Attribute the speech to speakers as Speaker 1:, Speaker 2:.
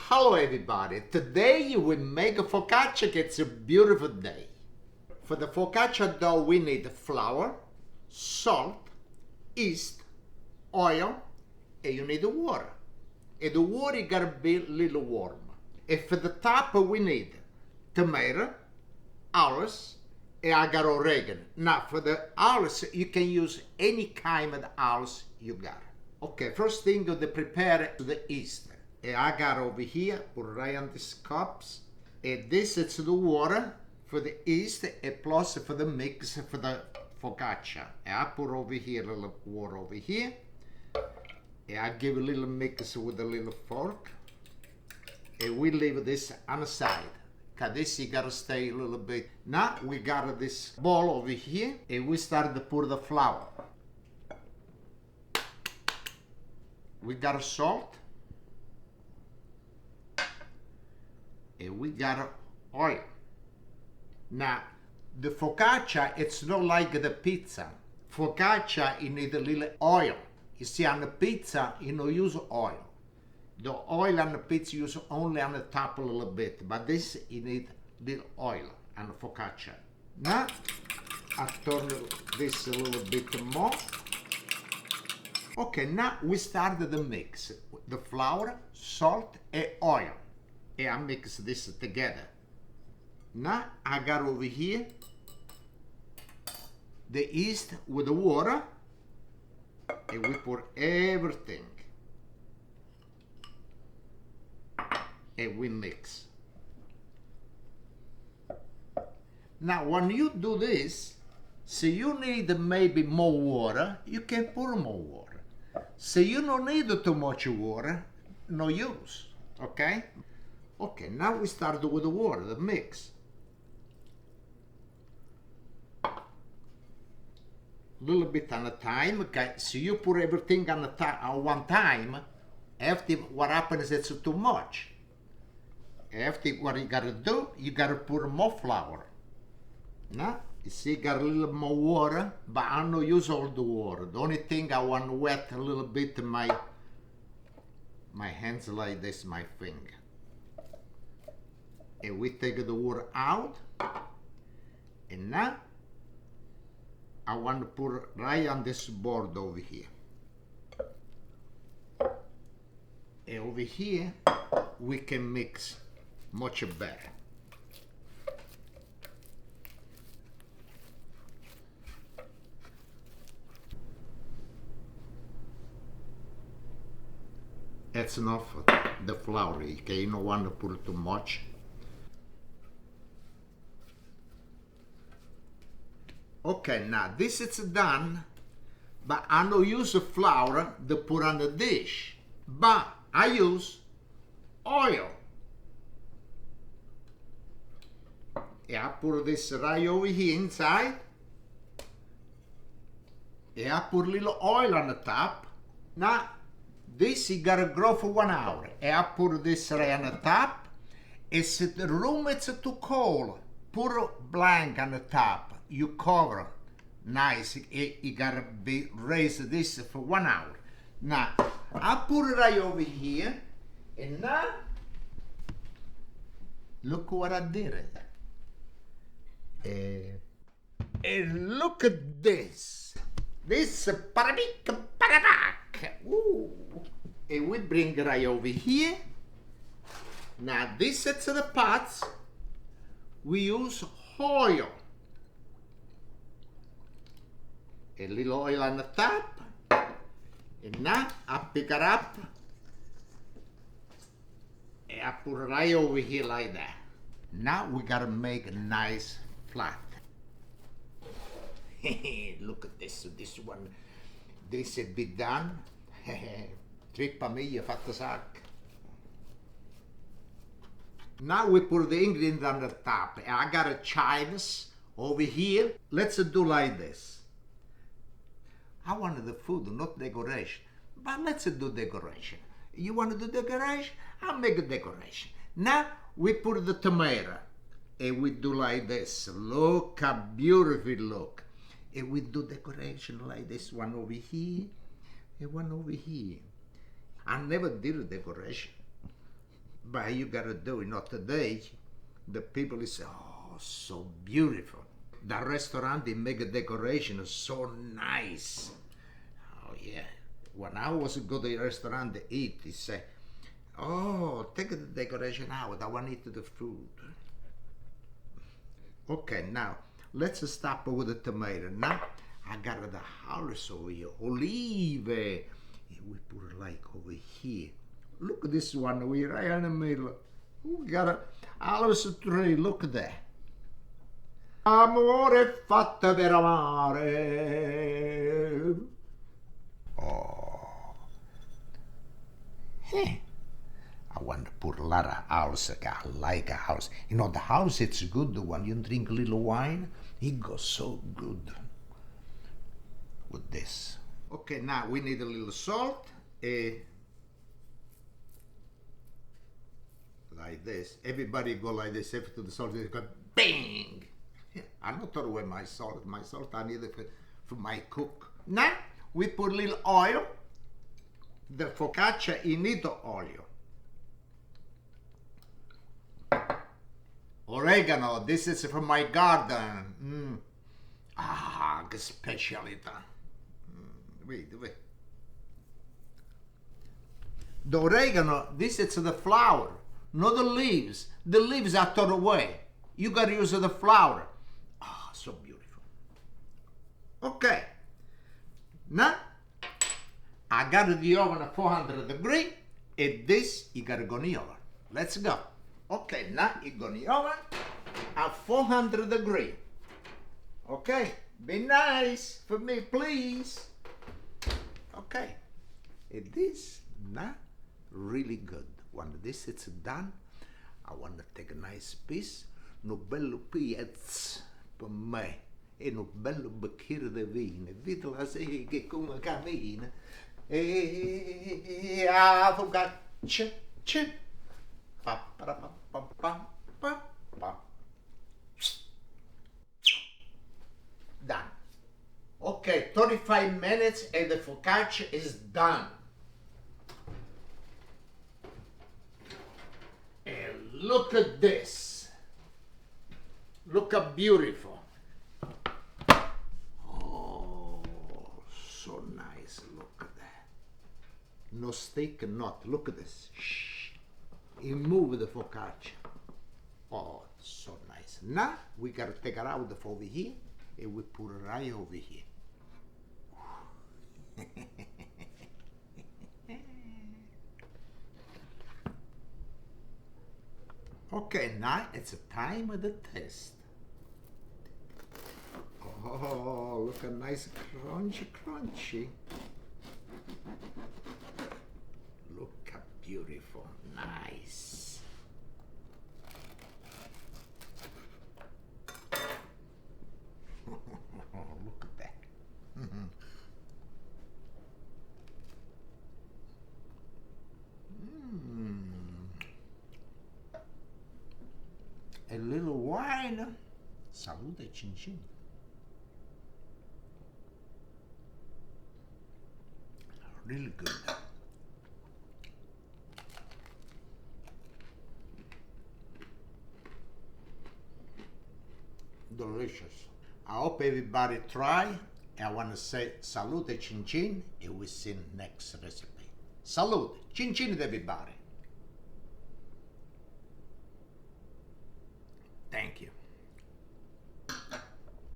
Speaker 1: Hello everybody, today we make a focaccia. It's a beautiful day. For the focaccia dough we need flour, salt, yeast, oil, and you need water. And the water gotta be a little warm. And for the top we need tomato, olives, and I got oregano. Now for the olives you can use any kind of olives you got. Okay, first thing to prepare the yeast. I got over here, put right on these cups. And this is the water for the yeast and plus for the mix for the focaccia. And I put over here a little water over here. And I give a little mix with a little fork. And we leave this on the side. Cause this you gotta stay a little bit. Now we got this bowl over here and we start to put the flour. We got salt. And we got oil. Now, the focaccia, it's not like the pizza. Focaccia, you need a little oil. You see, on the pizza, you don't use oil. The oil on the pizza, you use only on the top a little bit. But this, you need little oil on the focaccia. Now, I turn this a little bit more. Okay, now we start the mix. The flour, salt, and oil. And I mix this together. Now I got over here the yeast with the water and we put everything and we mix. Now when you do this, so you need maybe more water, you can put more water. So you don't need too much water, no use, okay? Okay, now we start with the water, the mix. A little bit at a time, okay? So you put everything on one time. After what happens, it's too much. After what you gotta do, you gotta put more flour. Now, you see, got a little more water, but I don't use all the water. The only thing I want to wet a little bit my hands like this, my finger. And we take the water out. And now I want to put right on this board over here. And over here we can mix much better. That's enough the flour, okay? You don't want to put too much. Okay, now this is done, but I don't use flour to put on the dish, but I use oil. Yeah, I put this right over here inside. Yeah, I put a little oil on the top. Now, this you gotta grow for 1 hour. And I put this right on the top. If the room is too cold, put a blanket on the top. You cover nice. You gotta raise this for 1 hour. Now I put it right over here, and now look what I did. And look at this. This parabic. Ooh. And we bring it right over here. Now this is the pots. We use oil. A little oil on the top, and now I pick it up and I put it right over here like that. Now we gotta make a nice flat. Look at this one. This is be done. Trippa mia fatta sac. Now we put the ingredients on the top. I got a chives over here. Let's do like this. I wanted the food, not decoration. But let's do decoration. You want to do decoration? I'll make a decoration. Now we put the tomato. And we do like this. Look how beautiful it look. And we do decoration like this. One over here and one over here. I never did a decoration. But you gotta do it, not today. The people is, oh, so beautiful. The restaurant, they make a decoration so nice. Oh yeah. When I was go to the restaurant to eat, they say, oh, take the decoration out. I want to eat the food. Okay, now let's stop with the tomato. Now I got the house over here, olive. We put it like over here. Look at this one, we right in the middle. We got a house tree. Look at that. Amore fatto per amare. Oh. Hey. I want to put a lot of house. I like a house. You know, the house, it's good when you drink a little wine. It goes so good with this. Okay, now we need a little salt. Like this. Everybody go like this. After the salt, they go bang. Yeah, I'm not throwing away my salt. My salt I need it for my cook. Now we put a little oil. The focaccia, you need the oil. Oregano, this is from my garden. Ah, che specialità. Wait. The oregano, this is the flower, not the leaves. The leaves are thrown away. You gotta use the flower. Ah, so beautiful. Okay. Now, I got the oven at 400 degrees, and this, you gotta go in the oven. Let's go. Okay, now you go in the oven at 400 degrees. Okay, be nice for me, please. Okay, it is now really good. When this is done, I want to take a nice piece, un bello piezzo per me, e un bello bicchiere di vino. Vedi la sega come cammina, e a focaccia, done. Okay, 35 minutes and the focaccia is done. And look at this. Look how beautiful. Oh, so nice. Look at that. No stick, not. Look at this. Shh. You move the focaccia. Oh, so nice. Now we gotta take it out of over here and we put it right over here. Okay, now it's a time of the test. Oh, look a nice crunchy. Look how beautiful, nice. Look at that. A little wine. Salute cin cin. Really good. Delicious. I hope everybody try. I want to say salute cin cin and we see next recipe. Salute cin cin everybody. Thank you.